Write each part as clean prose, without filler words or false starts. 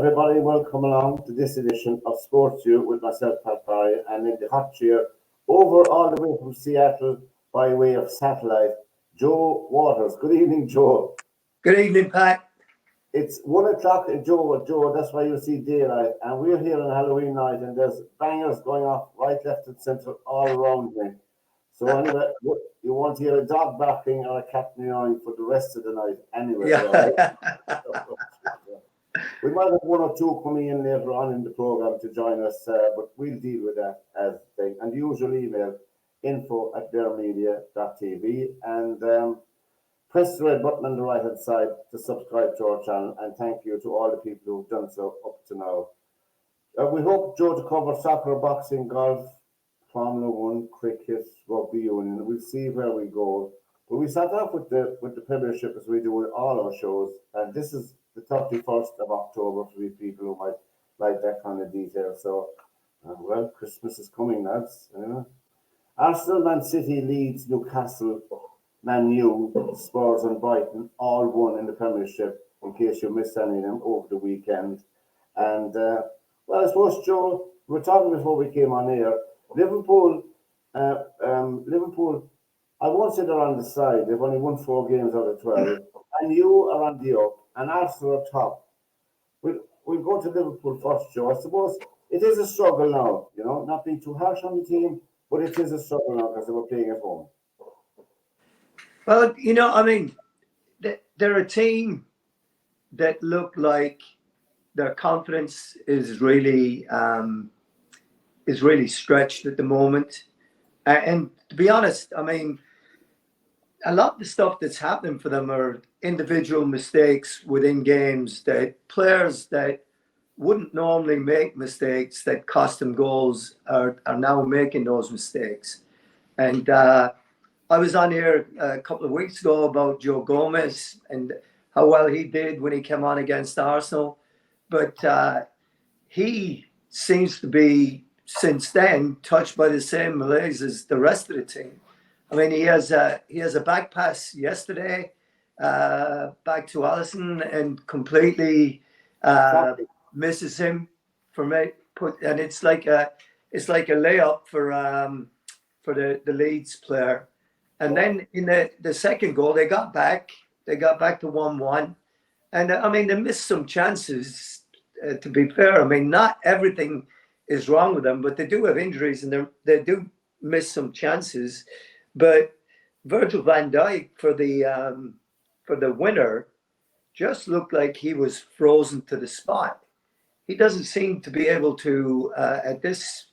everybody, welcome along to this edition of SportsView with myself, Pat Barry, and in the hot chair, over all the way from Seattle by way of satellite, Joe Waters. Good evening, Joe. Good evening, Pat. It's 1 o'clock, Joe, that's why you see daylight, and we're here on Halloween night, and there's bangers going off right, left, and centre all around me. So anyway, you won't hear a dog barking or a cat meowing for the rest of the night anyway. Yeah. We might have one or two coming in later on in the programme to join us, but we'll deal with that as thing. And the usual email, info@bearmedia.tv, and press the red button on the right-hand side to subscribe to our channel. And thank you to all the people who've done so up to now. We hope, Joe, to cover soccer, boxing, golf, Formula One, cricket, rugby union. We'll see where we go. But we start off with the Premiership, as we do with all our shows, and this is the 31st of October for the people who might like that kind of detail. So, well, Christmas is coming, lads. Arsenal, Man City, Leeds, Newcastle, Man U, Spurs and Brighton all won in the Premiership, in case you missed any of them over the weekend. And, well, I suppose, Joe, we were talking before we came on air. Liverpool, I won't say they're on the side. They've only won 4 games out of 12. And you are on the up, and Arsenal are top. We'll go to Liverpool first, Joe. I suppose it is a struggle now, not being too harsh on the team, but it is a struggle now because they were playing at home. Well, they're a team that look like their confidence is really stretched at the moment. And to be honest, a lot of the stuff that's happening for them are individual mistakes within games, that players that wouldn't normally make mistakes that cost them goals are now making those mistakes. And I was on here a couple of weeks ago about Joe Gomez and how well he did when he came on against Arsenal. But he seems to be, since then, touched by the same malaise as the rest of the team. He has a back pass yesterday back to Alisson and completely misses him from it. And it's like a layup for the Leeds player. And then in the second goal, they got back to 1-1. And they missed some chances. To be fair, not everything is wrong with them, but they do have injuries and they do miss some chances. But Virgil van Dijk for the winner just looked like he was frozen to the spot. He doesn't seem to be able to at this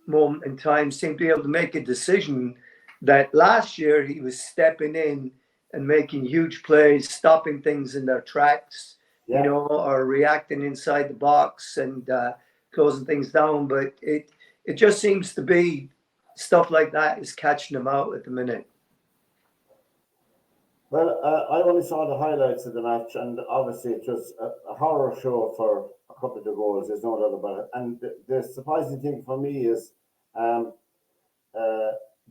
moment in time seem to be able to make a decision that last year he was stepping in and making huge plays, stopping things in their tracks, or reacting inside the box and closing things down. But it just seems to be stuff like that is catching them out at the minute. Well, I only saw the highlights of the match, and obviously it was a horror show for a couple of the goals. There's no doubt about it. And the surprising thing for me is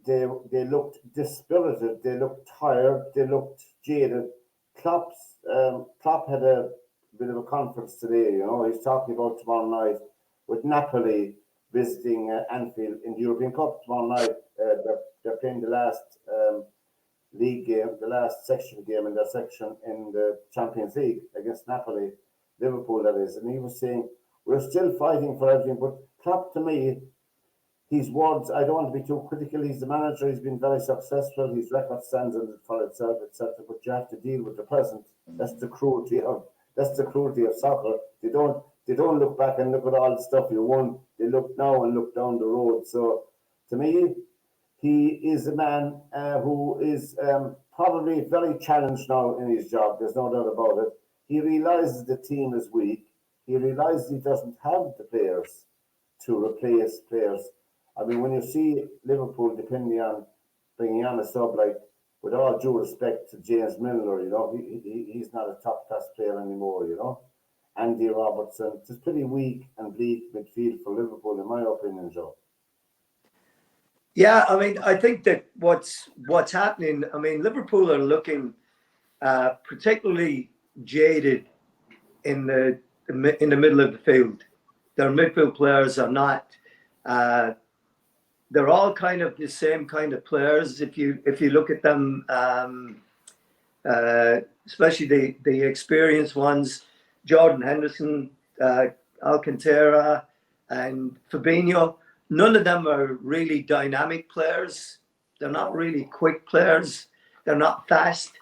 they looked dispirited, they looked tired, they looked jaded. Klopp had a bit of a conference today. He's talking about tomorrow night with Napoli visiting Anfield in the European Cup tomorrow night. They're playing the last league game, the last section game in their section in the Champions League against Napoli, Liverpool, that is. And he was saying, we're still fighting for everything. But Klopp, to me, his words, I don't want to be too critical. He's the manager. He's been very successful. His record stands for itself, etc. But you have to deal with the present. That's the cruelty of soccer. They don't look back and look at all the stuff you won. They look now and look down the road. So, to me, he is a man who is probably very challenged now in his job. There's no doubt about it. He realizes the team is weak. He realizes he doesn't have the players to replace players. When you see Liverpool depending on bringing on a sub, like, with all due respect to James Milner, he's not a top-class player anymore, Andy Robertson. It's pretty weak and bleak midfield for Liverpool, in my opinion, Joe. Yeah, I think that what's happening, Liverpool are looking particularly jaded in the middle of the field. Their midfield players are not. They're all kind of the same kind of players. If you look at them, especially the experienced ones, Jordan Henderson, Alcantara, and Fabinho. None of them are really dynamic players. They're not really quick players. They're not fast.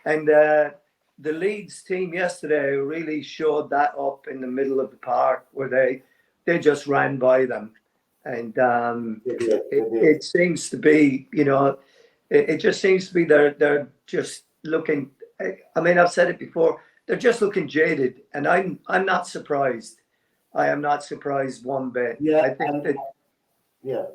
And the Leeds team yesterday really showed that up in the middle of the park where they just ran by them. And it seems to be, it just seems to be they're just looking. I mean, I've said it before. They're just looking jaded, and I'm not surprised. I am not surprised one bit. Yeah, I think that. Yeah,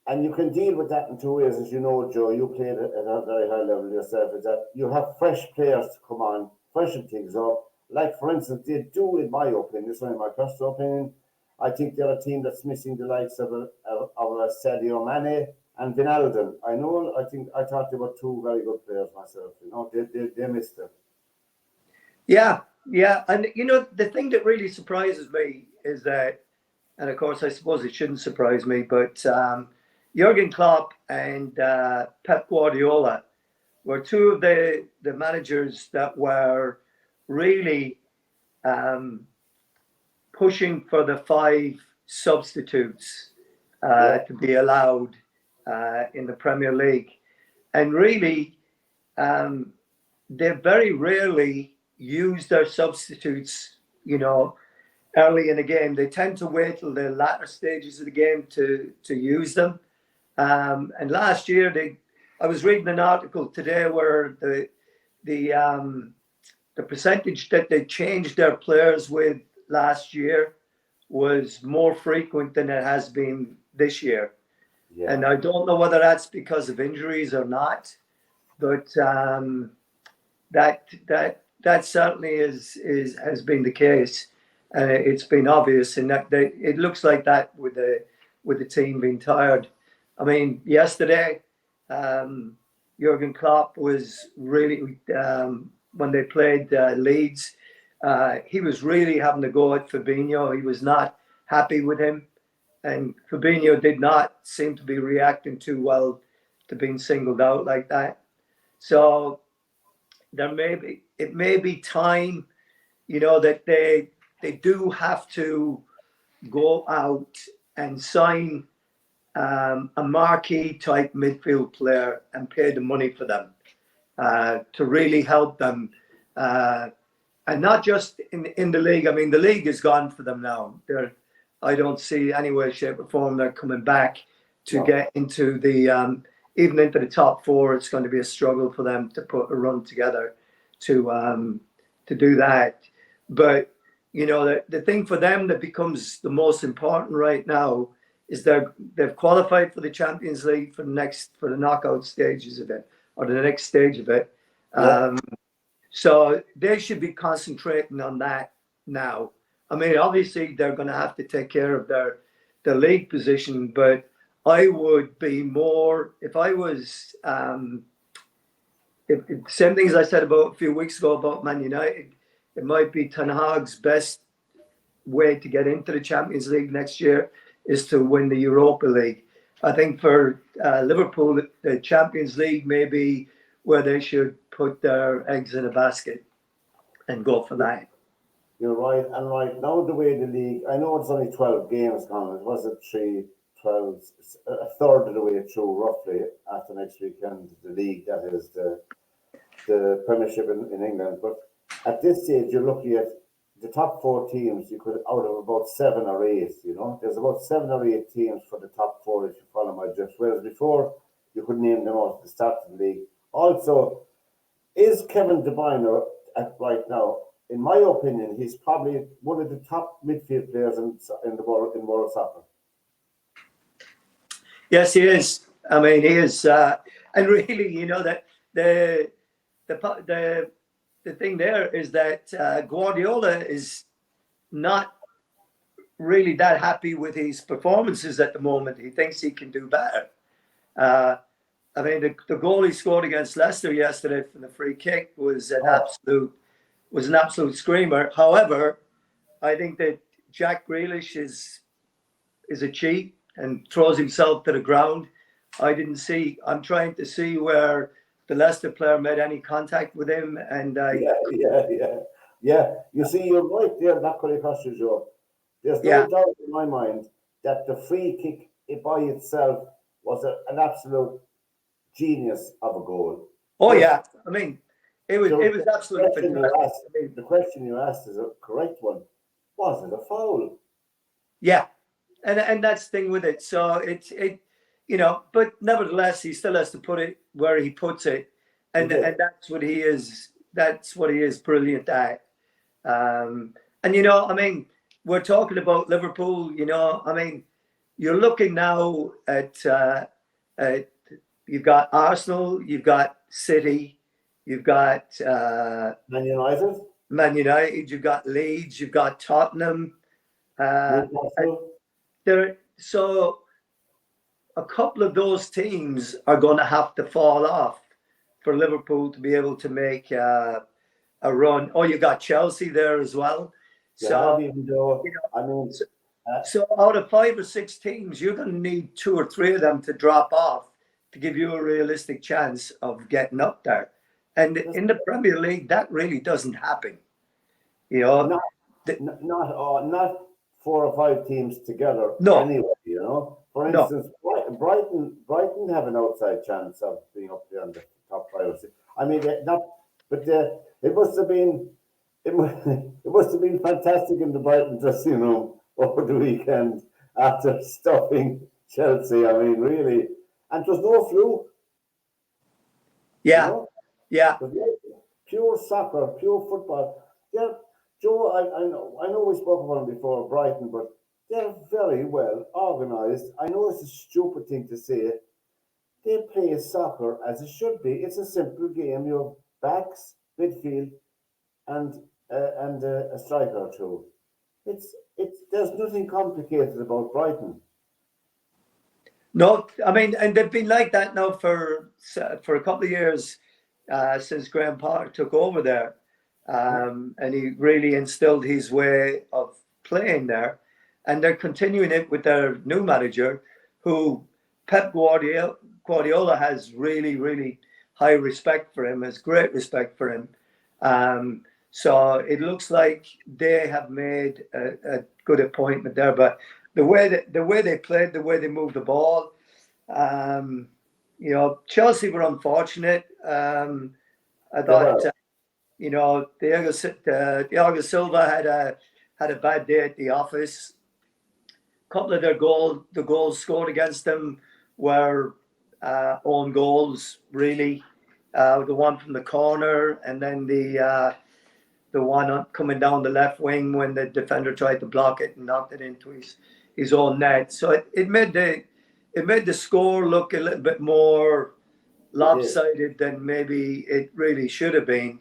and you can deal with that in two ways, as you know, Joe. You played at a very high level yourself. Is that you have fresh players to come on, freshen things up. Like for instance, they do, in my opinion. This is only my personal opinion. I think they're a team that's missing the likes of Sadio Mane and Vinalden. I thought they were two very good players myself. They missed them. Yeah, and the thing that really surprises me is that, and of course I suppose it shouldn't surprise me, but Jurgen Klopp and Pep Guardiola were two of the managers that were really pushing for the 5 substitutes to be allowed in the Premier League, and really they very rarely use their substitutes, early in the game. They tend to wait till the latter stages of the game to use them. And last year, I was reading an article today where the percentage that they changed their players with last year was more frequent than it has been this year. Yeah. And I don't know whether that's because of injuries or not, but that certainly has been the case. It's been obvious, and that it looks like that with the team being tired. I mean, yesterday, Jurgen Klopp was really when they played Leeds, he was really having to go at Fabinho. He was not happy with him, and Fabinho did not seem to be reacting too well to being singled out like that. So it may be time, that they do have to go out and sign a marquee type midfield player and pay the money for them to really help them, and not just in the league. I mean, the league is gone for them now. I don't see any way, shape, or form they're coming back to get into the even into the top 4. It's going to be a struggle for them to put a run together to do that. But the thing for them that becomes the most important right now is they've qualified for the Champions League for the knockout stages of it, or the next stage of it. Yeah. So they should be concentrating on that now. I mean, obviously they're going to have to take care of their league position, but I would be more, if I was, same things I said about a few weeks ago about Man United. It might be Ten Hag's best way to get into the Champions League next year is to win the Europa League. I think for Liverpool, the Champions League may be where they should put their eggs in a basket and go for that. You're right. And right now, the way the league, I know it's only 12 games gone. It was 12, a third of the way through, roughly, after next weekend, the league, that is the Premiership in England. But at this stage, you're looking at the top 4 teams. You could, out of about 7 or 8, there's about 7 or 8 teams for the top 4, if you follow my drift. Whereas before, you could name them out at the start of the league. Also, is Kevin De Bruyne right now? In my opinion, he's probably one of the top midfield players in world soccer. Yes, he is. I mean, he is, and really, that the thing there is that Guardiola is not really that happy with his performances at the moment. He thinks he can do better. I mean, the goal he scored against Leicester yesterday from the free kick was an absolute was an absolute screamer. However, I think that Jack Grealish is a cheat and throws himself to the ground. I'm trying to see where the Leicester player made any contact with him, and Yeah. You see, you're right there, not going to cost you, Joe. There's no yeah, doubt in my mind that the free kick by itself was an absolute genius of a goal. oh But yeah. I mean, it was absolutely fantastic. I mean, the question you asked is a correct one. Was it a foul? yeah, and that's the thing with it. So but nevertheless, he still has to put it where he puts it, He and did. that's what he is. That's what he is brilliant at. And I mean, we're talking about Liverpool. I mean, you're looking now at you've got Arsenal, you've got City, you've got Man United, Man United, you've got Leeds, you've got Tottenham. And Newcastle. so a couple of those teams are going to have to fall off for Liverpool to be able to make a run. Oh, you got Chelsea there as well. You have, So, even though, you know, I mean, so, uh, so out of 5 or 6 teams, you're going to need 2 or 3 of them to drop off to give you a realistic chance of getting up there. And in the Premier League, that really doesn't happen. You know, not not 4 or 5 teams together no, anyway. For no. instance, Brighton have an outside chance of being up there in the top 5 or 6. I mean, not, but it must have been it must have been fantastic in the Brighton dressing room over the weekend after stuffing Chelsea. I mean, really, and it was no fluke. You Yeah, know, yeah. it was pure soccer, pure football. They're, Joe, I know we spoke about them before, Brighton, but they're very well organised. I know it's a stupid thing to say. They play soccer as it should be. It's a simple game. You have backs, midfield, and a striker or two. It's there's nothing complicated about Brighton. No, I mean, and they've been like that now for a couple of years since Graham Potter took over there, and he really instilled his way of playing there, and they're continuing it with their new manager, who Pep Guardiola has really, really high respect for him, has great respect for him. So it looks like they have made a good appointment there, but the way they played, the way they moved the ball. Um, Chelsea were unfortunate. I They thought, were. Thiago Silva had a bad day at the office. A couple of the goals scored against them were own goals, really. The one from the corner, and then the one coming down the left wing when the defender tried to block it and knocked it into his own net. So it made the score look a little bit more It did. lopsided than maybe it really should have been.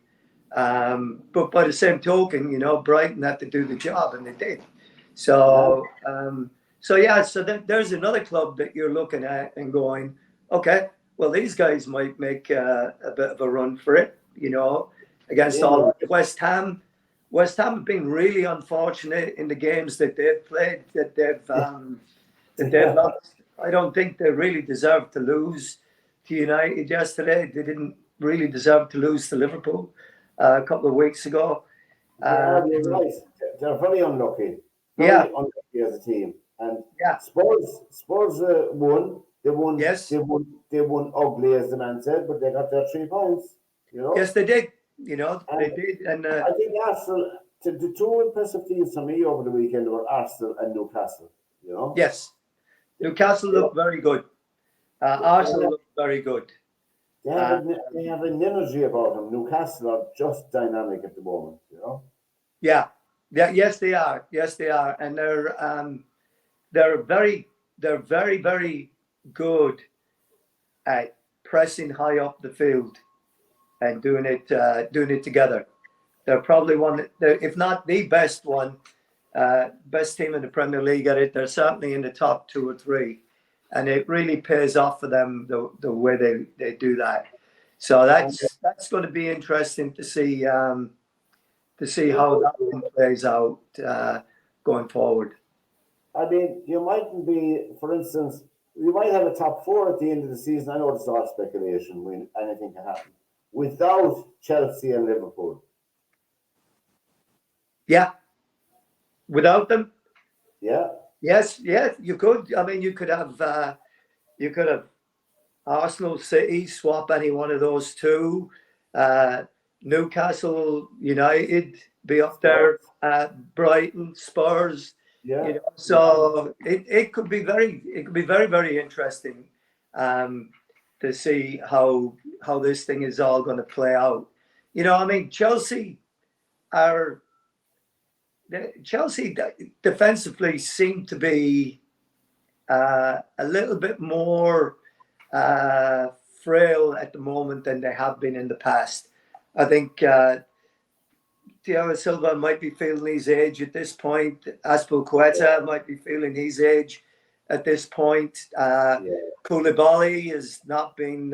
But by the same token, Brighton had to do the job, and they did. Yeah. So there's another club that you're looking at and going, okay, well, these guys might make a bit of a run for it, against all In West Ham. West Ham have been really unfortunate in the games that they've played, that they've yeah. lost. I don't think they really deserve to lose to United yesterday. They didn't really deserve to lose to Liverpool a couple of weeks ago. You're Um, right. They're very unlucky. Very yeah, unlucky as a team. And yeah, Spurs won. They won. yes, They won. They won ugly, as the man said, but they got their 3 points. yes, they did. And They did, and I think Arsenal. The two impressive teams for me over the weekend were Arsenal and Newcastle. You know, yes, Newcastle they, looked very good. they Arsenal have looked very good. they have Uh, they have an energy about them. Newcastle are just dynamic at the moment. yeah, yeah, yes, they are. Yes, they are, and they're very, very good at pressing high up the field and doing it together. They're probably if not the best one, best team in the Premier League at it. They're certainly in the top 2 or 3, and it really pays off for them the way they do that. So And that's going to be interesting to see to see how that one plays out going forward. I mean, you mightn't be, for instance, you might have a top four at the end of the season. I know it's all speculation when anything can happen. Without Chelsea and Liverpool. Yeah. Without them? Yeah. Yes, you could. I mean, you could have Arsenal, City, swap any one of those two. Newcastle United be up there. Brighton, Spurs. Yeah. So it could be very, very interesting to see how this thing is all going to play out. I mean, Chelsea defensively seem to be a little bit more frail at the moment than they have been in the past. I think Thiago Silva might be feeling his age at this point. Aspilicueta might be feeling his age at this point. Koulibaly has not been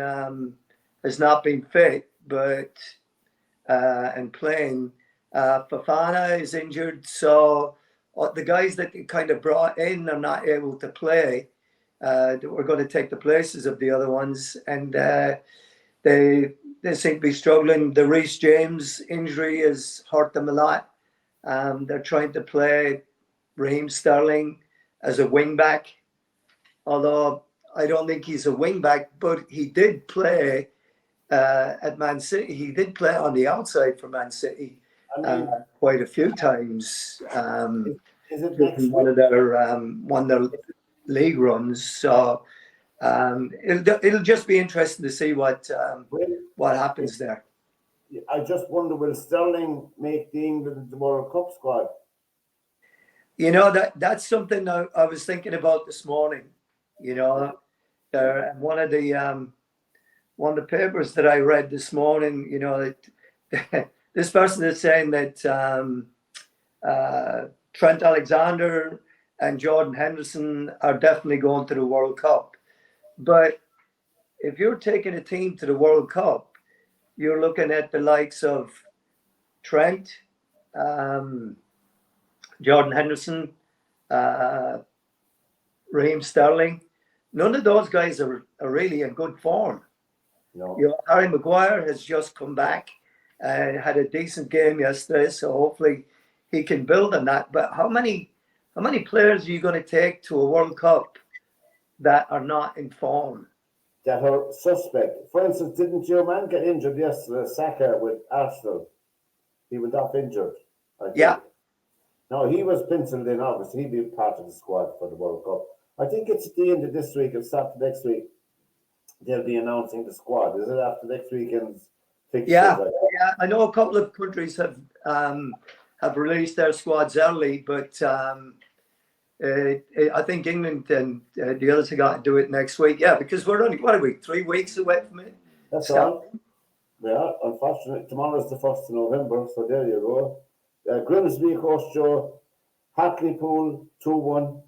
fit, but and playing. Fofana is injured, so the guys that they kind of brought in are not able to play. We're going to take the places of the other ones, and they seem to be struggling. The Reece James injury has hurt them a lot. They're trying to play Raheem Sterling as a wing back, although I don't think he's a wing back, but he did play at Man City. He did play on the outside for Man City quite a few times. Is it next one of their league runs? So it'll just be interesting to see what happens there. I just wonder, will Sterling make the England World Cup squad? That's something I was thinking about this morning. One of the papers that I read this morning, this person is saying that Trent Alexander and Jordan Henderson are definitely going to the World Cup. But if you're taking a team to the World Cup, you're looking at the likes of Trent, Jordan Henderson, Raheem Sterling. None of those guys are really in good form. No. Harry Maguire has just come back and had a decent game yesterday, so hopefully he can build on that. But how many players are you going to take to a World Cup that are not in form? That are suspect. For instance, didn't your man get injured yesterday, Saka, with Arsenal? He went off injured, I think. Yeah. No, he was penciled in, obviously. He'd be part of the squad for the World Cup. I think it's at the end of this week, it's after next week. They'll be announcing the squad. Is it after next weekend's fixtures? Yeah. I know a couple of countries have released their squads early, but I think England and the others have got to do it next week. Yeah, because we're only 3 weeks away from it. That's all. Yeah, unfortunately, tomorrow's the 1st of November, so there you go. Grimsby, of course, Joe. Hartlepool, 2-1.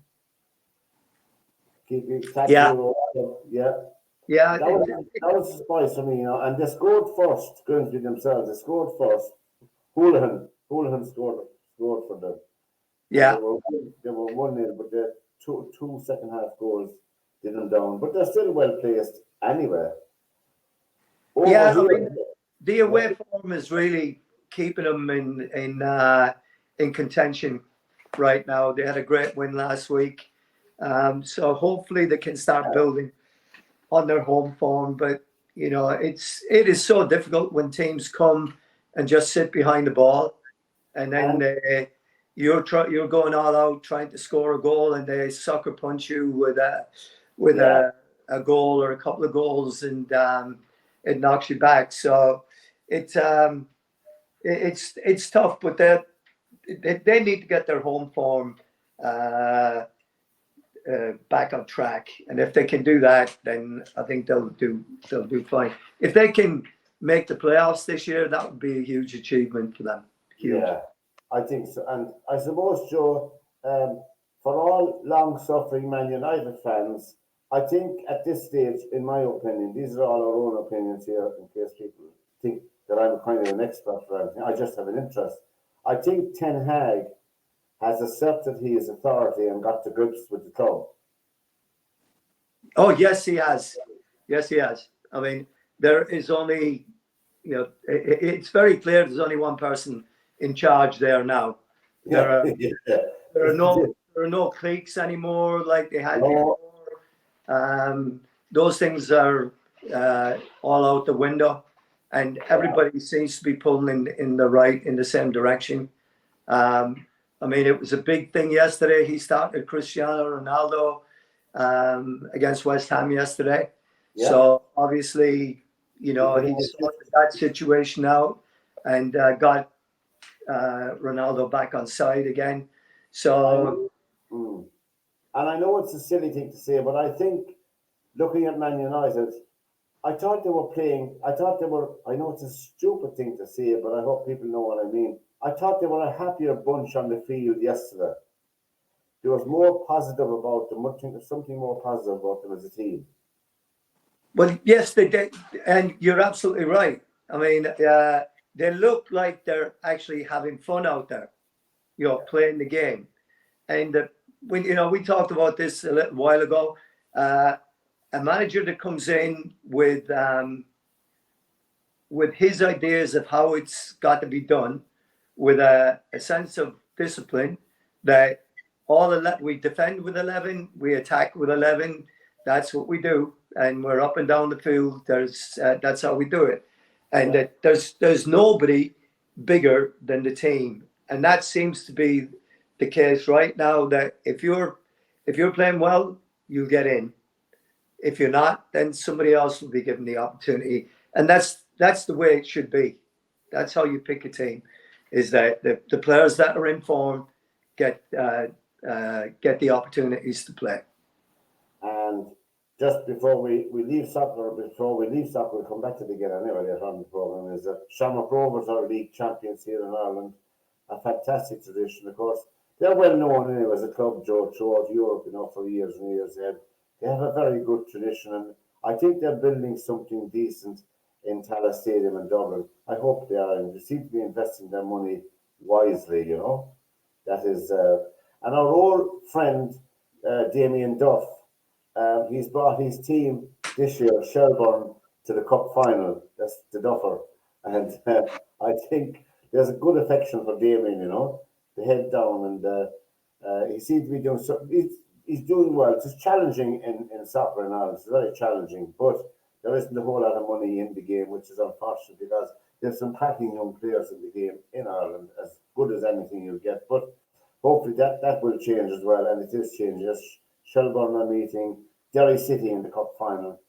Yeah. That was a surprise for me, and they scored first. Grimsby themselves, they scored first. Houlihan scored for them. Yeah. They were 1-0, but the two second half goals did them down. But they're still well placed anyway. The away form is really keeping them in contention right now. They had a great win last week, so hopefully they can start building on their home form. But it is so difficult when teams come and just sit behind the ball, and then you're going all out trying to score a goal, and they sucker punch you with a goal or a couple of goals, and it knocks you back. So it's tough, but they need to get their home form back on track, and if they can do that, then I think they'll do fine. If they can make the playoffs this year, that would be a huge achievement for them. Huge. Yeah, I think so. And I suppose, Joe, for all long-suffering Man United fans, I think at this stage, in my opinion, these are all our own opinions here, in case people think that I'm kind of an expert or anything. I just have an interest. I think Ten Hag has asserted his authority and got to grips with the club. Oh, yes, he has. Yes, he has. I mean, there is only, it's very clear there's only one person in charge there now. There are there are no cliques anymore like they had before. Those things are all out the window, and everybody seems to be pulling in the same direction. I mean, it was a big thing yesterday. He started Cristiano Ronaldo against West Ham yesterday. Yeah. So obviously, he sorted that situation out and got Ronaldo back on side again. So, and I know it's a silly thing to say, but I think looking at Man United, I thought they were playing. I know it's a stupid thing to say, but I hope people know what I mean. I thought they were a happier bunch on the field yesterday. There was more positive about them, something more positive about them as a team. well, yes, they did, and you're absolutely right. I mean, they look like they're actually having fun out there, playing the game. And when we talked about this a little while ago, a manager that comes in with his ideas of how it's got to be done, with a sense of discipline, that we defend with 11, we attack with 11. That's what we do, and we're up and down the field. That's how we do it, and that there's nobody bigger than the team, and that seems to be the case right now. That if you're playing well, you'll get in. If you're not, then somebody else will be given the opportunity, and that's the way it should be. That's how you pick a team, is that the players that are in form get the opportunities to play. And just before we leave soccer, we'll come back to it again anyway later on the programme, is that Shamrock Rovers are league champions here in Ireland. A fantastic tradition, of course. They're well known anyway as a club, Joe, throughout Europe, for years and years. They have a very good tradition, and I think they're building something decent in Tallaght Stadium in Dublin. I hope they are, and they seem to be investing their money wisely, That is, and our old friend, Damien Duff, he's brought his team this year, Shelbourne, to the cup final. That's the Duffer. And I think there's a good affection for Damien, the head down, and he seems to be doing something. He's doing well. It's challenging in soccer in Ireland. It's very challenging, but there isn't a whole lot of money in the game, which is unfortunate because there's some cracking young players in the game in Ireland, as good as anything you'll get. But hopefully that will change as well, and it is changing. Shelbourne are meeting Derry City in the cup final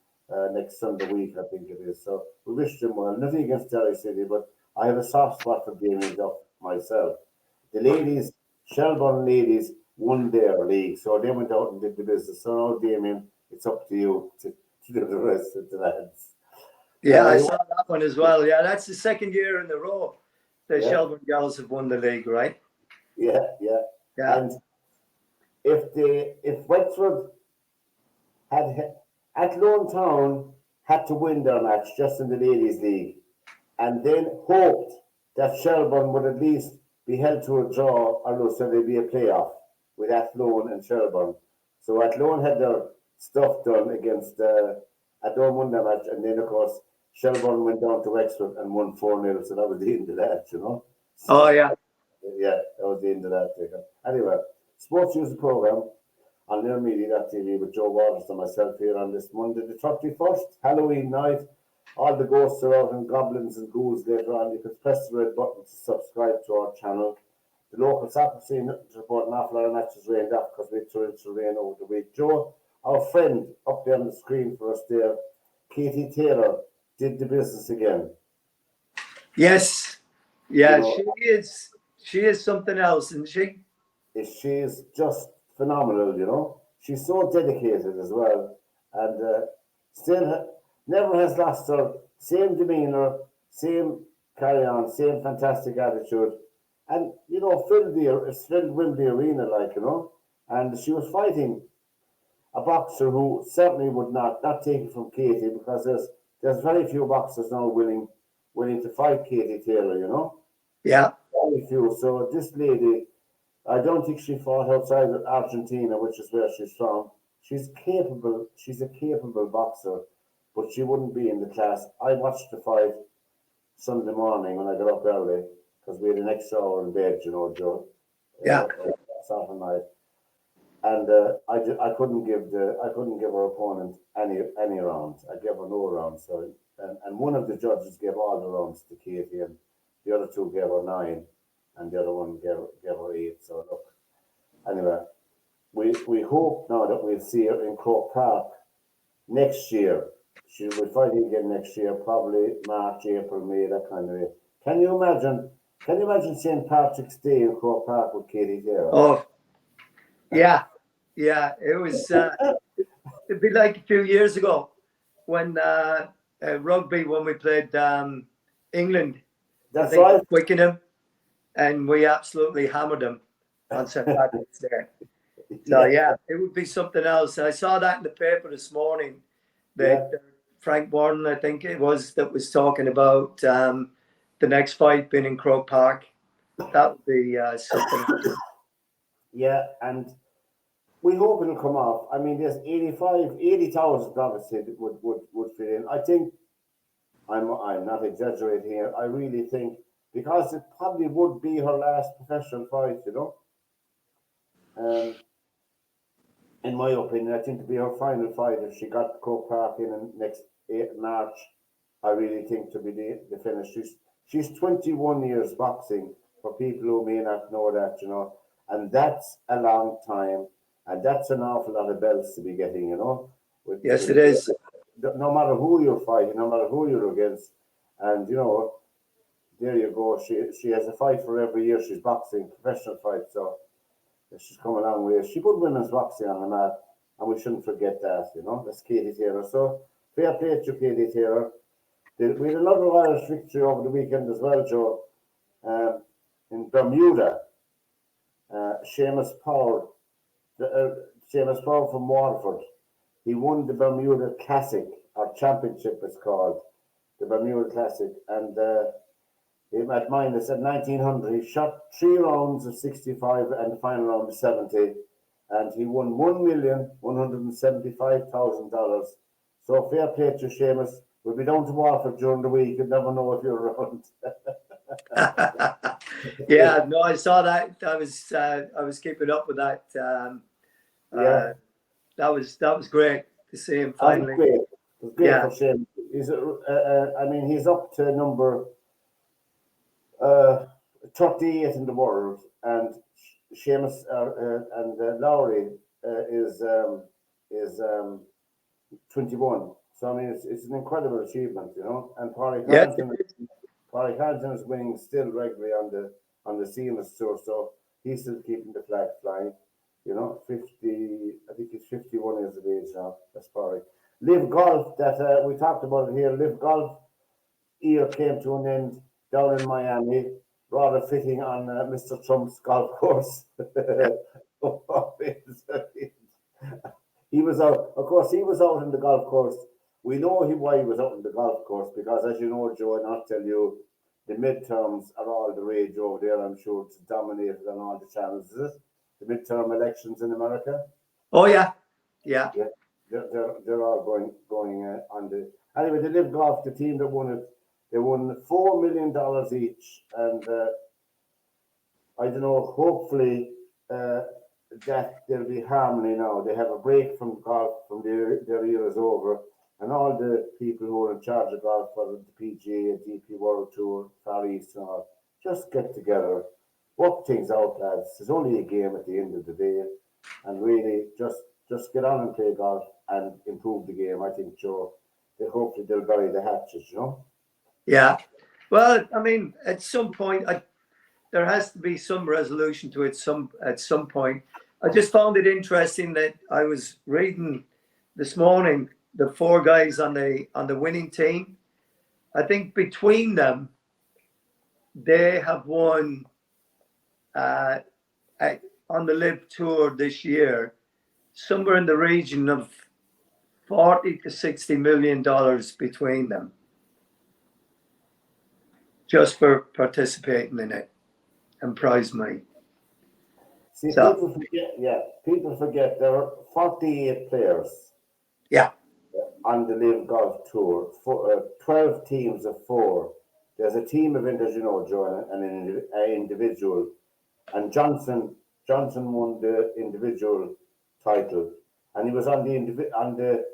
next Sunday week, I think it is. So we wish them well. Nothing against Derry City, but I have a soft spot for Damien Duff myself. The ladies, Shelbourne ladies, won their league, so they went out and did the business. So now, Damien, it's up to you to do the rest of the lads. Yeah, I saw that one as well. Yeah, that's the second year in a row the Shelbourne girls have won the league, right? Yeah. And if Wexford had Athlone Town had to win their match just in the ladies' league, and then hoped that Shelbourne would at least be held to a draw, or so there'd be a playoff with Athlone and Shelbourne. So Athlone had their stuff done against Athlone won their match, and then of course Shelbourne went down to Wexford and won 4-0. So that was the end of that, So, oh yeah, that was the end of that. Anyway, SportsView program on nearmedia.tv with Joe Waters and myself here on this Monday, the 31st, Halloween night. All the ghosts are out and goblins and ghouls later on. You can press the red button to subscribe to our channel. The local soccer scene is reporting an awful lot of matches rained off because we had torrential rain over the week. Joe, our friend up there on the screen for us there, Katie Taylor, did the business again. Yes. Yeah, she is something else, isn't she? She is just phenomenal, She's so dedicated as well, and still never has lost her same demeanour, same carry on, same fantastic attitude, and filled the arena, and she was fighting a boxer who certainly would not take it from Katie, because there's very few boxers now willing to fight Katie Taylor, Yeah. very few. So this lady, I don't think she fought outside of Argentina, which is where she's from. She's capable. She's a capable boxer, but she wouldn't be in the class. I watched the fight Sunday morning when I got up early because we had an extra hour in bed, Joe, Yeah. Saturday night, and I couldn't give her opponent any rounds. I gave her no rounds. So and one of the judges gave all the rounds to Katie, and the other two gave her 9, and the other one gave her 8. So look, anyway, we hope now that we'll see her in Croke Park next year. She will be fighting again next year, probably March, April, May, that kind of way. Can you imagine? Can you imagine St. Patrick's Day in Croke Park with Katie Taylor? Oh, yeah. It was. It'd be like a few years ago when rugby, when we played England. That's right. Twickenham, and we absolutely hammered them on St. Patrick's Day. So yeah, it would be something else. I saw that in the paper this morning that Frank Warren, I think it was, that was talking about the next fight being in Croke Park. That would be something. Yeah, and we hope it'll come off. I mean, there's 80,000 obviously that would fit in. I think I'm not exaggerating here. I really think because it probably would be her last professional fight, in my opinion, I think it'd be her final fight if she got Croke Park in next March. I really think to be the finish. She's 21 years boxing. For people who may not know that, and that's a long time, and that's an awful lot of belts to be getting, Yes, it is. No matter who you're fighting, no matter who you're against, and there you go. She has a fight for every year she's boxing, professional fight. So she's come a long way. She put women's boxing on the map, and we shouldn't forget that. That's Katie Taylor. So fair play to Katie Taylor. We had another Irish victory over the weekend as well, Joe. In Bermuda, Seamus Power from Waterford, he won the Bermuda Classic, or Championship it's called, the Bermuda Classic, and at minus at 1900, he shot 3 rounds of 65 and the final round of 70, and he won $1,175,000. So fair play to Seamus. We'll be down to Waterford during the week. You never know if you're around. Yeah, no, I saw that. I was keeping up with that. That was great to see him finally. It was great for Shane. He's up to number 38 in the world, and Seamus and Lowry is 21. So I mean, it's an incredible achievement, And Paulie Carrington is winning still regularly on the Seamus Tour, so he's still keeping the flag flying. 50. I think he's 51 years of age now. That's Paulie. Live Golf, that we talked about it here. Live Golf year came to an end down in Miami, rather fitting on Mr. Trump's golf course. He was out. Of course, he was out in the golf course. We know why he was out in the golf course because, as you know, Joe, and I'll tell you, the midterms are all the rage over there. I'm sure it's dominated on all the channels. Is it the midterm elections in America? Oh yeah. They're all going on the. Anyway, the Live Golf, the team that won it, they won $4 million each, and I don't know. Hopefully, that there'll be harmony now. They have a break from golf from their year is over. And all the people who are in charge of golf, whether the PGA, DP World Tour, Far East, and all, just get together, work things out, lads. It's only a game at the end of the day, and really just get on and play golf and improve the game. I think, Joe, hopefully they'll bury the hatches, Yeah. Well, I mean, at some point, there has to be some resolution to it. At some point, I just found it interesting that I was reading this morning. The 4 guys on the winning team, I think between them, they have won on the Live Tour this year somewhere in the region of $40 to $60 million between them, just for participating in it. and prize money. See, So people forget there are 48 players yeah, on the Live Golf Tour. 12 teams of four. There's a team event, as you know, Joe, and an individual. And Johnson won the individual title, and he was on the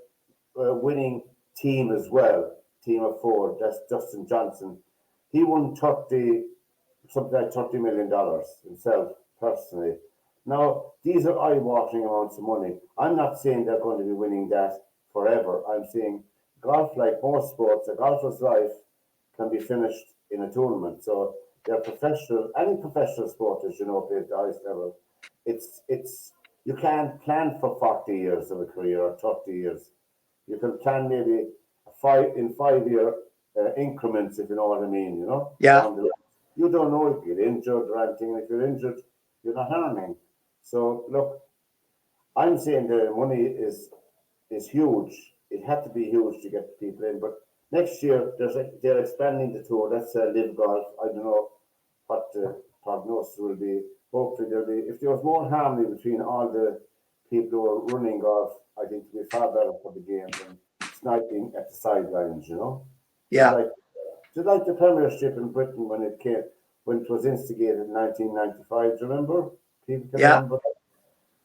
winning team as well, team of four. That's Justin Johnson. He won something like $30 million himself personally. Now these are eye-watering amounts of money. I'm not saying they're going to be winning that forever. I'm saying golf, like most sports, a golfer's life can be finished in a tournament. So they're professional. Any professional sport, as you know, played at the highest level. It's you can't plan for 40 years of a career or 30 years. You can plan maybe 5 year increments, if you know what I mean. You know, yeah, down the line. You don't know if you're injured or anything. If you're injured, you're not earning. So look, I'm saying the money is huge. It had to be huge to get people in. But next year, they're expanding the tour. That's Live Golf. I don't know what the prognosis will be. Hopefully, there'll be. If there was more harmony between all the people who are running golf, I think it'd be far better for the game than sniping at the sidelines. You know, just yeah, like just like the Premiership in Britain when it was instigated in 1995. Do you remember? People can yeah, remember.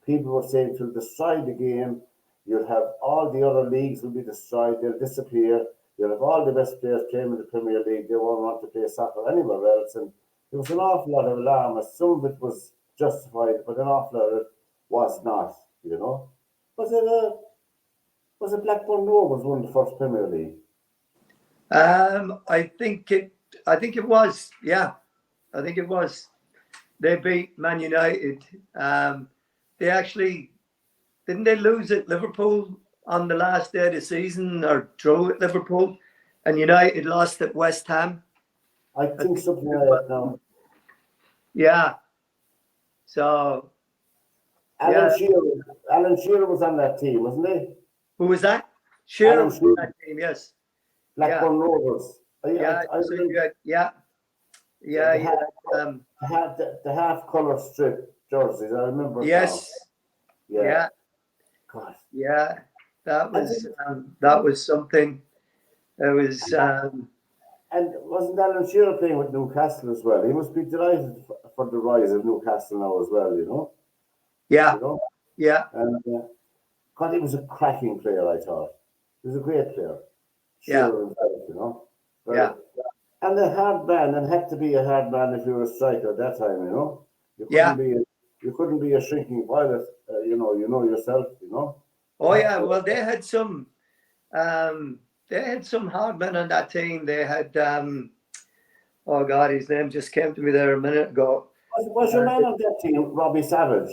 People were saying to destroy the game, you'll have all the other leagues will be destroyed, they'll disappear, you'll have all the best players playing in the Premier League, they won't want to play soccer anywhere else. And there was an awful lot of alarm. Some of it was justified, but an awful lot of it was not, you know. Was it Blackburn Rovers won the first Premier League? I think it was. Yeah, I think it was. They beat Man United. They actually didn't they lose at Liverpool on the last day of the season or draw at Liverpool, and United lost at West Ham. I I think think something it like was. that now. Yeah. So Alan yeah, Shearer, Alan Shearer was on that team, wasn't he? who was that? Shearer Alan was in Shearer, that team. Yes. Yeah. Blackburn Rovers. Yeah. I So you remember had the you half, had the half color strip jerseys. I remember it now. yes. Yeah, Yeah. God. Yeah. That I think, was something. It was and wasn't Alan Shearer playing with Newcastle as well? He must be delighted for the rise of Newcastle now as well. yeah. You know, Yeah. and God, he was a cracking player. I thought he was a great player. Yeah. Shearer himself, very. Yeah. And a hard man, and had to be a hard man if you were a striker at that time. You couldn't Yeah. be. You couldn't be a shrinking violet. You know yourself. You Oh have yeah. to. Well, they had some hard men on that team. They had oh God, his name just came to me there a minute ago. Was your man on that team Robbie Savage?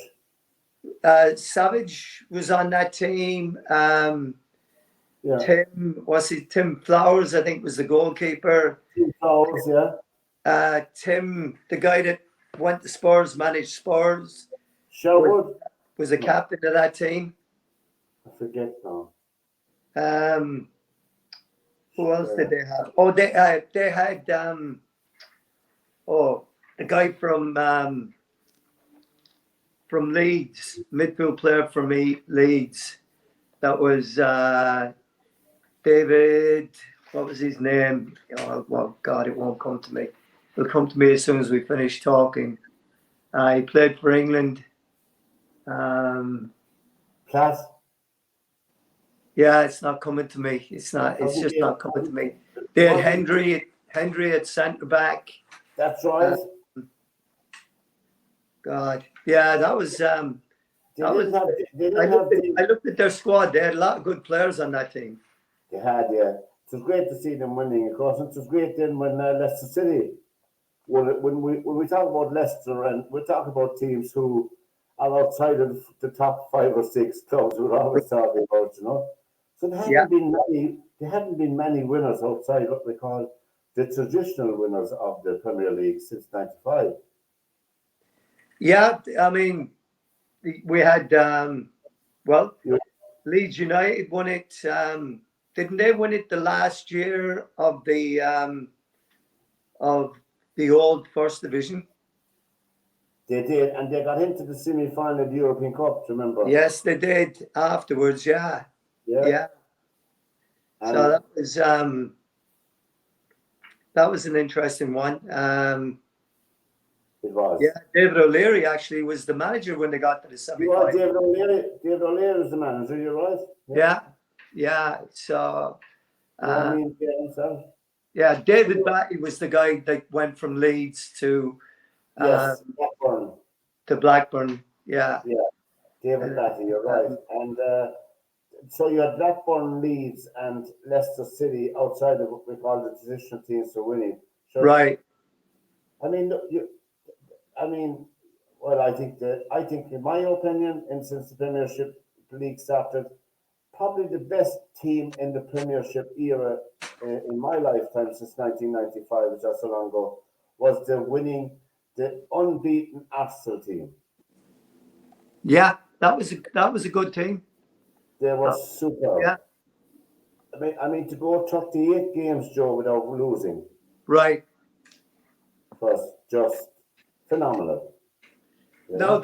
Savage was on that team. Yeah, Tim Flowers, I think, was the goalkeeper. Team Flowers. Yeah, Tim, the guy that went to Spurs, managed Spurs, was, Sherwood. was a No, captain of that team. I forget now. Um, who else Uh, did they have? Oh, they had the guy from Leeds, midfield player from Leeds. That was David. What was his name? Oh, well, God, it won't come to me. It'll come to me as soon as we finish talking. He played for England. Class. Yeah, it's not coming to me. It's not. It's just not coming to me. They had Hendry at centre back. That's right. God, yeah, that was. They didn't have. They I didn't looked have. at I looked at their squad. They had a lot of good players on that team. They had. Yeah. It was great to see them winning. Of course, it was great then when Leicester City. When we talk about Leicester and we talk about teams who are outside of the top 5 or 6 clubs, we're always talking about. So there Yeah, hadn't been many. There hadn't been many winners outside what we call the traditional winners of the Premier League since '95. yeah. I mean, we had well, Yeah. Leeds United won it. Didn't they win it the last year of the old First Division? They did, and they got into the semi-final of the European Cup. Remember? Yes, they did afterwards. Yeah. Yeah. So that was an interesting one. It was. Yeah, David O'Leary actually was the manager when they got to the semi-final. David O'Leary. David O'Leary was the manager. You're right. Yeah. So. I mean, himself. Yeah, David Batty was the guy that went from Leeds to Blackburn. To Blackburn. Yeah. David Batty. You're right. And so you had Blackburn, Leeds, and Leicester City outside of what we call the traditional teams for winning. So, right. I mean, well, I think, in my opinion, and since the Premiership League started, probably the best team in the Premiership era in my lifetime since 1995, which was so long ago, was the unbeaten Arsenal team. Yeah, that was a good team. They were super. Yeah. I mean, to go 38 games, Joe, without losing. Right. Was just phenomenal. No,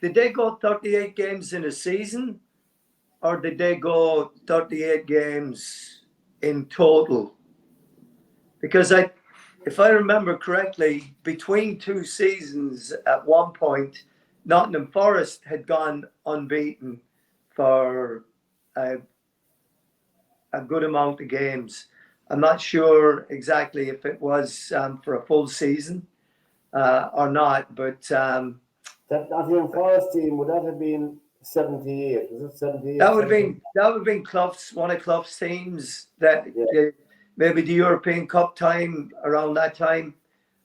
did they go 38 games in a season, or did they go 38 games in total? Because if I remember correctly, between two seasons at one point, Nottingham Forest had gone unbeaten for a good amount of games. I'm not sure exactly if it was for a full season or not, but that Nottingham Forest team, would that have been 78? Was it 78? That would have been Clough's, one of Clough's teams that maybe the European Cup time, around that time,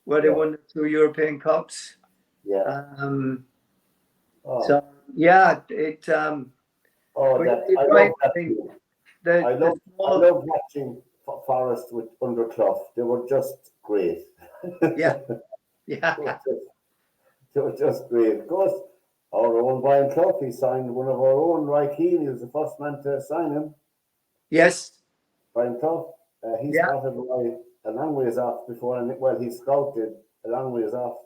where they won the two European Cups. Yeah. So yeah, it. I love watching Forest under Clough. They were just great. Yeah. They were just great. Of course, our own Brian Clough, he signed one of our own, Roy Keane. He was the first man to sign him. Yes. Brian Clough. He started Roy a long ways off before, he scouted a long ways off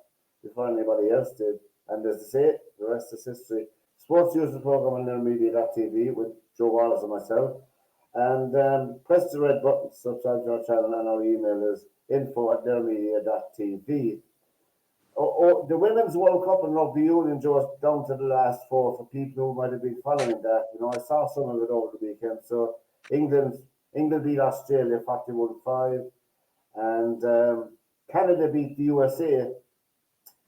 before anybody else did. And as I say, the rest is history. SportsView is the program on LearnMedia.tv with Joe Wallace and myself. And press the red button to subscribe to our channel, and our email is info@learnmedia.tv. The Women's World Cup in Rugby Union, Joe, down to the last four for people who might have been following that. I saw some of it over the weekend. So England beat Australia 41-5, and Canada beat the USA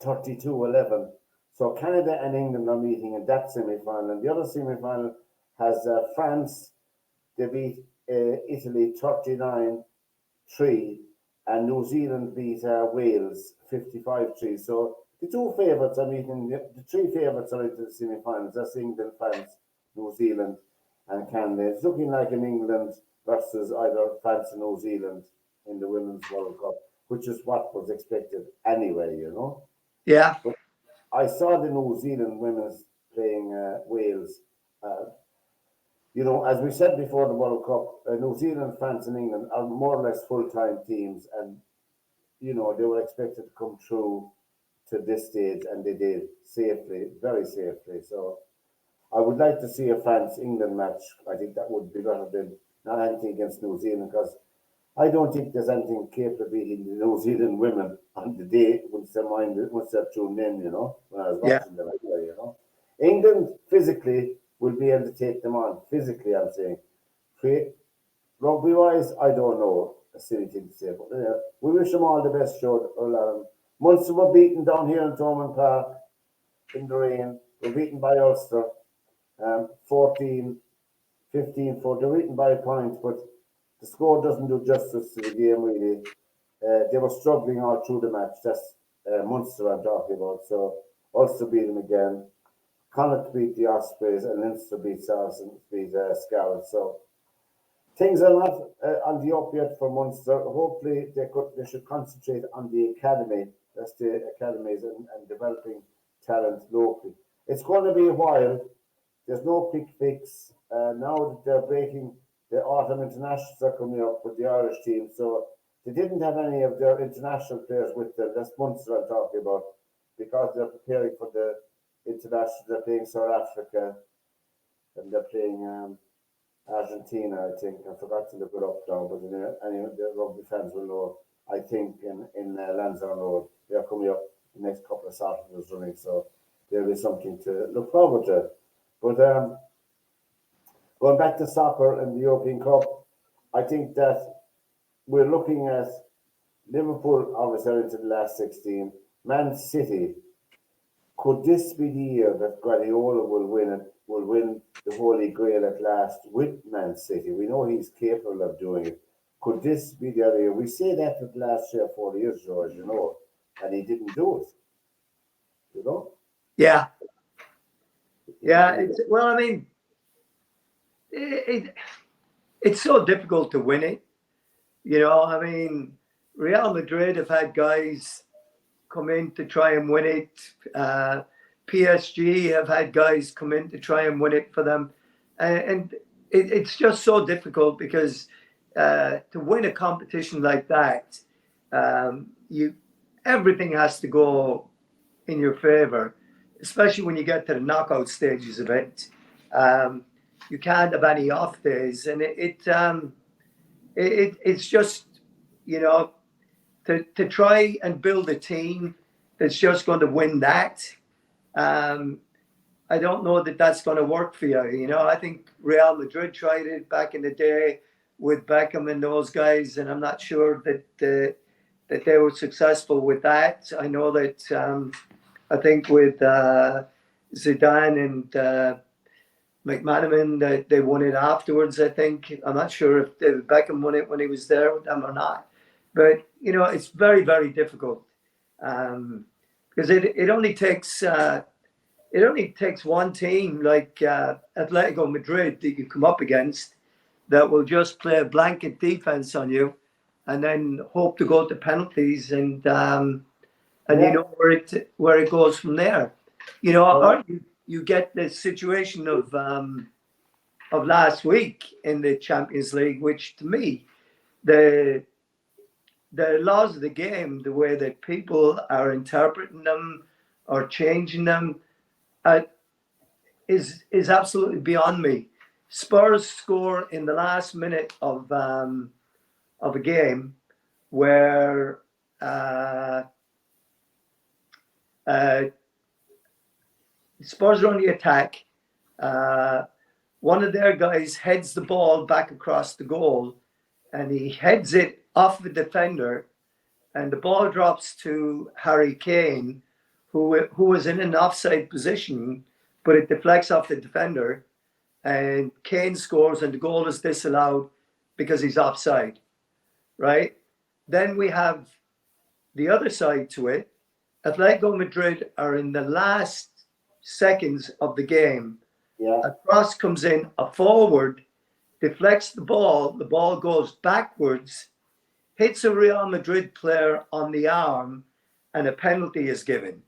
32-11. So Canada and England are meeting in that semi-final. And the other semi-final has France. They beat Italy 39-3, and New Zealand beat Wales 55-3. So the two favourites are meeting. The three favourites are into the semi-finals. That's England, France, New Zealand, and Canada. It's looking like an England versus either France or New Zealand in the Women's World Cup, which is what was expected anyway, Yeah. But I saw the New Zealand women's playing Wales. As we said before the World Cup, New Zealand, France, and England are more or less full-time teams, and they were expected to come through to this stage, and they did safely, very safely. So I would like to see a France-England match. I think that would be better than not anything against New Zealand, because I don't think there's anything capable of beating the New Zealand women on the day once they're tuned in, when I was watching them anyway, England physically will be able to take them on. Physically, I'm saying. Rugby-wise, I don't know. A silly thing to say, but we wish them all the best, Sean. Munster were beaten down here in Thomond Park in the rain. We're beaten by Ulster, 14-15. They were beaten by a point, but the score doesn't do justice to the game, really. They were struggling all through the match. That's Munster I'm talking about. So Ulster beat them again. Connacht beat the Ospreys, and Leinster beat Saracens, beat Scarlets. So things are not on the up yet for Munster. Hopefully, they should concentrate on the academy. That's the academies and developing talent locally. It's going to be a while. There's no quick fix. Now that they're breaking, the autumn internationals are coming up with the Irish team. So they didn't have any of their international players with them. That's Munster I'm talking about. because they're preparing for the international. They're playing South Africa and they're playing Argentina, I think. I forgot to look it up now, but anyway, the rugby fans will know. I think in Lansdowne Road, they're coming up the next couple of Saturdays running, so there'll be something to look forward to. But going back to soccer and the European Cup, I think that we're looking at Liverpool obviously are into the last 16. Man City, could this be the year that Guardiola will win it? Will win the Holy Grail at last with Man City? We know he's capable of doing it. Could this be the other year? We say that for the last 3 or 4 years, George, and he didn't do it. Yeah. Well, I mean, it's so difficult to win it. I mean, Real Madrid have had guys come in to try and win it. PSG have had guys come in to try and win it for them. And it's just so difficult because to win a competition like that, everything has to go in your favor, especially when you get to the knockout stages of it. You can't have any off days, and it's just, to try and build a team that's just going to win that. I don't know that that's going to work for you. I think Real Madrid tried it back in the day with Beckham and those guys, and I'm not sure that they were successful with that. I know that I think with Zidane and McManaman, that they won it afterwards. I think I'm not sure if Beckham won it when he was there with them or not. But it's very, very difficult because it only takes one team like Atletico Madrid that you come up against that will just play a blanket defense on you, and then hope to go to penalties, and where it goes from there. Or you get the situation of last week in the Champions League, which to me the laws of the game, the way that people are interpreting them or changing them, is absolutely beyond me. Spurs score in the last minute of a game where Spurs are on the attack. One of their guys heads the ball back across the goal, and he heads it off the defender, and the ball drops to Harry Kane, who was in an offside position, but it deflects off the defender, and Kane scores, and the goal is disallowed because he's offside, right? Then we have the other side to it. Atletico Madrid are in the last seconds of the game. Yeah. A cross comes in, a forward deflects the ball goes backwards, hits a Real Madrid player on the arm, and a penalty is given.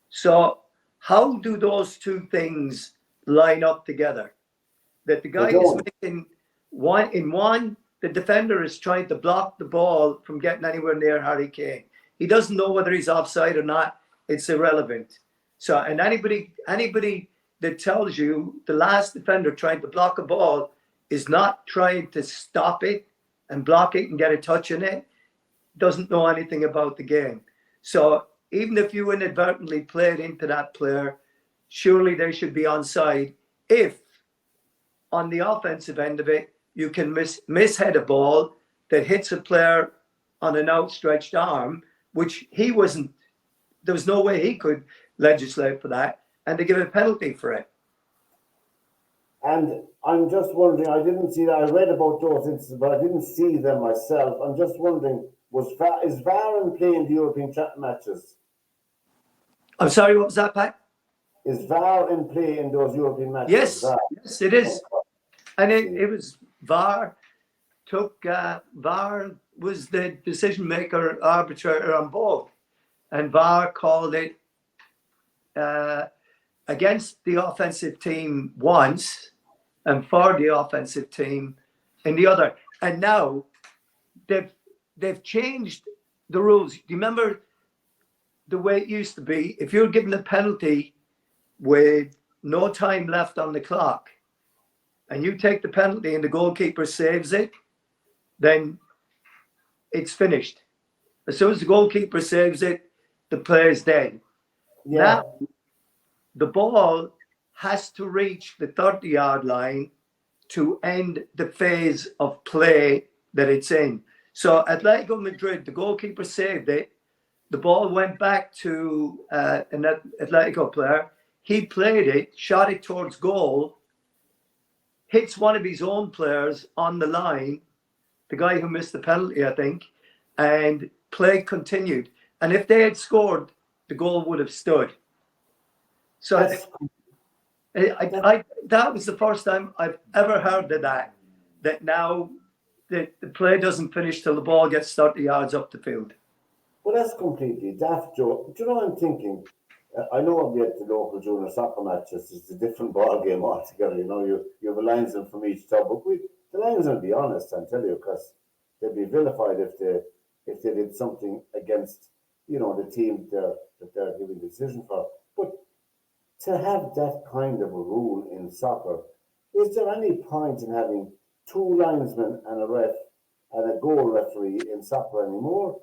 So how do those two things line up together? That the guy is making one, the defender is trying to block the ball from getting anywhere near Harry Kane. He doesn't know whether he's offside or not. It's irrelevant. So, and anybody that tells you the last defender trying to block a ball is not trying to stop it and block it and get a touch in it, doesn't know anything about the game. So even if you inadvertently played into that player, surely they should be onside if on the offensive end of it, you can mishead a ball that hits a player on an outstretched arm, which he wasn't, there was no way he could legislate for that, and they give a penalty for it. And I'm just wondering, I didn't see that. I read about those instances, but I didn't see them myself. I'm just wondering, is VAR in play in the European matches? I'm sorry, what was that, Pat? Is VAR in play in those European matches? Yes, it is. And it was VAR VAR was the decision maker, arbitrator on both, and VAR called it against the offensive team once and for the offensive team in the other. And now they've changed the rules. Do you remember the way it used to be. If you're given a penalty with no time left on the clock, and you take the penalty and the goalkeeper saves it, then it's finished. As soon as the goalkeeper saves it, the player's dead. Yeah. Now, the ball has to reach the 30-yard line to end the phase of play that it's in. So Atletico Madrid, the goalkeeper saved it. The ball went back to an Atletico player. He played it, shot it towards goal, hits one of his own players on the line, the guy who missed the penalty, I think, and play continued. And if they had scored, the goal would have stood. So that was the first time I've ever heard of that now the play doesn't finish till the ball gets 30 yards up the field. Well, that's completely daft, Joe. Do you know what I'm thinking? I know we at the local junior soccer matches, it's a different ball game altogether. You know, you have a linesman from each club, but the linesmen, be honest, I'll tell you, because they'd be vilified if they did something against, you know, the team that they're giving the decision for. But to have that kind of a rule in soccer, is there any point in having two linesmen and a ref and a goal referee in soccer anymore?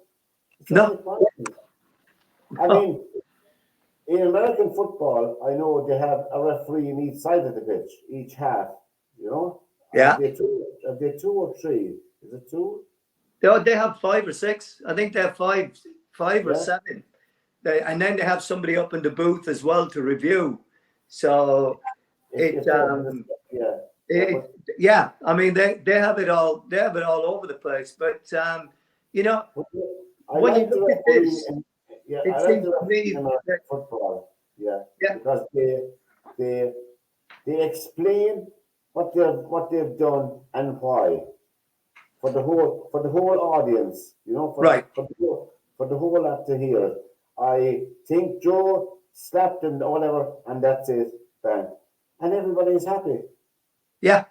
No. I mean, in American football, I know they have a referee in each side of the pitch, each half, you know? Yeah. Are they two or three? Is it two? They have 5 or 6. I think they have five or 7. And then they have somebody up in the booth as well to review. So yeah, I mean they have it all. They have it all over the place. But you know, when you look at this, it seems to me that football, because they explain what they've done and why for the whole audience, you know, for the whole lot to hear. I think Joe slapped him or whatever, and that's it, bang, and everybody is happy. Yeah.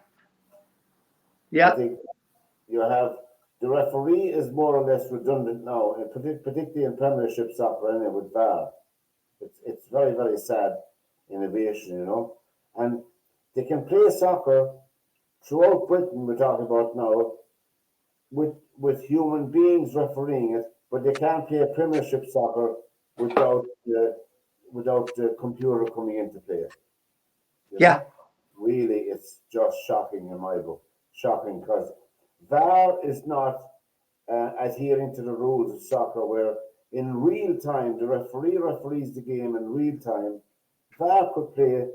I think you have the referee is more or less redundant now, particularly in Premiership soccer, anyway, with VAR. It's very, very sad innovation, you know, and they can play soccer throughout Britain. We're talking about now with human beings refereeing it, but they can't play Premiership soccer without the computer coming into play. You know? Really, it's just shocking in my book. Shocking, because VAR is not adhering to the rules of soccer, where in real time the referee referees the game in real time. VAR could play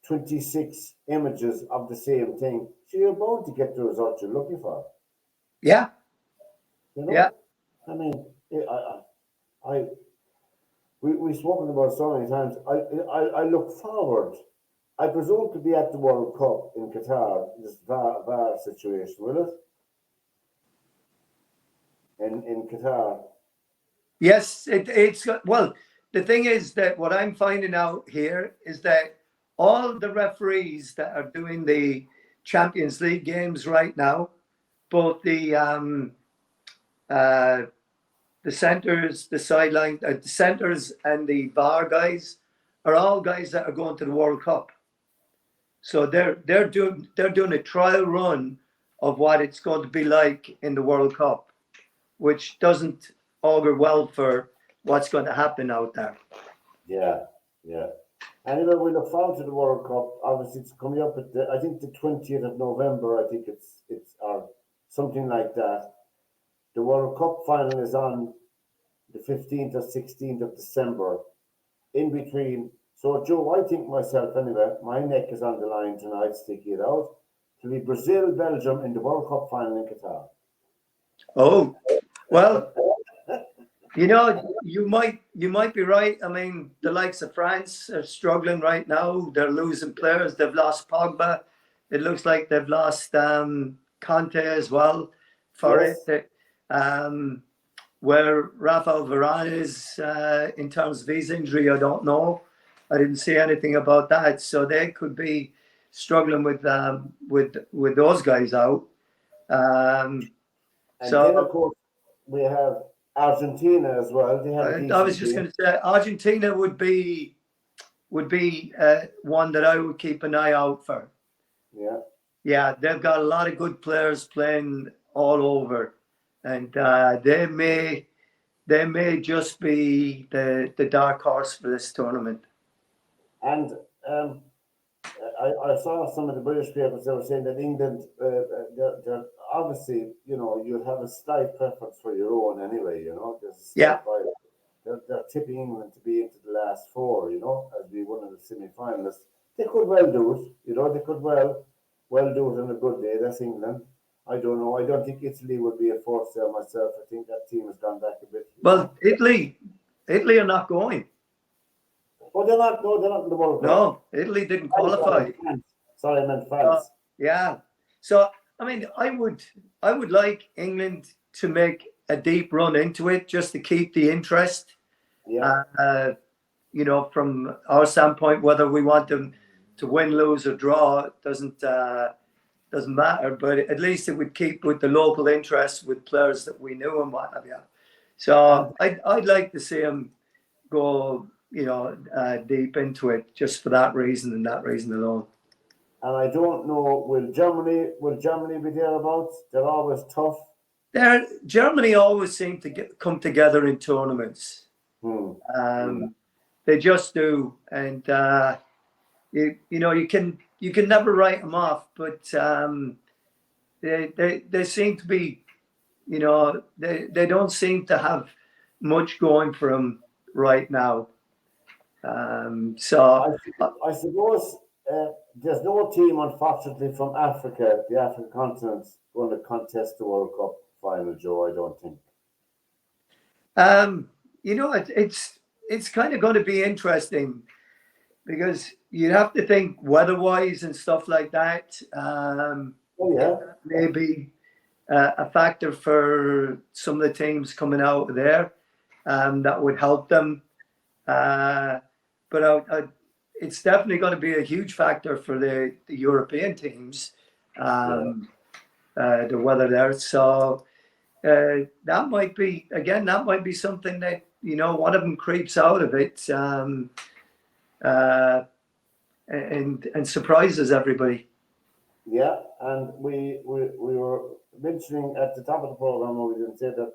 26 images of the same thing, so you're bound to get the result you're looking for. Yeah. You know? I mean, we've spoken about it so many times. I look forward. I presume to be at the World Cup in Qatar, this VAR situation, will it? In Qatar. Yes, it's well. The thing is that what I'm finding out here is that all the referees that are doing the Champions League games right now, both the centers, the sideline, the centers, and the VAR guys are all guys that are going to the World Cup. So they're doing a trial run of what it's going to be like in the World Cup, which doesn't augur well for what's going to happen out there. Yeah. Anyway, we look forward to the World Cup. Obviously, it's coming up at I think the 20th of November. I think it's or something like that. The World Cup final is on the 15th or 16th of December. In between, so Joe, I think myself anyway, my neck is on the line tonight, sticking it out, to be Brazil, Belgium in the World Cup final in Qatar. Oh, well, you know, you might be right. I mean, the likes of France are struggling right now. They're losing players. They've lost Pogba. It looks like they've lost Conte as well for it. Where Rafael Varane is in terms of his injury, I don't know. I didn't see anything about that, so they could be struggling with those guys out. And then, of course, we have Argentina as well. They have a decent I was just team. going to say Argentina would be one that I would keep an eye out for. Yeah. Yeah, they've got a lot of good players playing all over, and they may just be the dark horse for this tournament. And I saw some of the British papers that were saying that England, they're obviously, you have a slight preference for your own anyway, there's a slight bias. They're tipping England to be into the last four, as be one of the semi-finalists. They could well do it, they could well do it on a good day. That's England. I don't know. I don't think Italy would be a force there myself. I think that team has gone back a bit. Well, Italy are not going. Oh, they're not. No, they're not in the World Cup. No, Italy didn't qualify. Sorry, I meant France. Yeah. So I mean, I would like England to make a deep run into it just to keep the interest. Yeah. From our standpoint, whether we want them to win, lose, or draw doesn't matter. But at least it would keep with the local interest with players that we knew and what have you. So I'd like to see them go, deep into it just for that reason and that reason alone. And I don't know, will Germany be thereabouts? They're always tough. Germany always seem to come together in tournaments. They just do, and you can never write them off. But they seem to be, they don't seem to have much going for them right now. So I suppose there's no team, unfortunately, from Africa, the African continent, going to contest the World Cup final, Joe. I don't think. It's kind of going to be interesting because you have to think weather-wise and stuff like that. Maybe a factor for some of the teams coming out of there that would help them. But it's definitely going to be a huge factor for the European teams, the weather there. So that might be something that, one of them creeps out of it and surprises everybody. Yeah, and we were mentioning at the top of the program, we didn't say that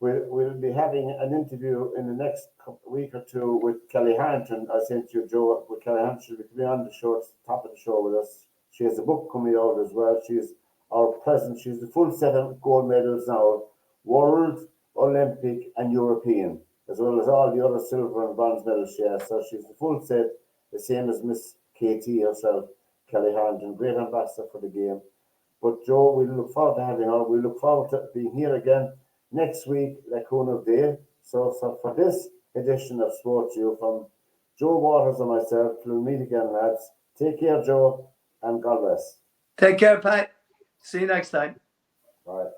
we'll be having an interview in the next week or two with Kelly Harrington. I sent you, Joe, with Kelly Harrington. She'll be coming on the show, top of the show with us. She has a book coming out as well. She's our president. She's the full set of gold medals now, World, Olympic, and European, as well as all the other silver and bronze medals she has. So she's the full set, the same as Miss KT herself, Kelly Harrington, great ambassador for the game. But Joe, we look forward to having her. We look forward to being here again next week, Lacoon of Day. So for this edition of SportsView, from Joe Waters and myself, we'll meet again, lads. Take care, Joe, and God bless. Take care, Pat. See you next time. All right.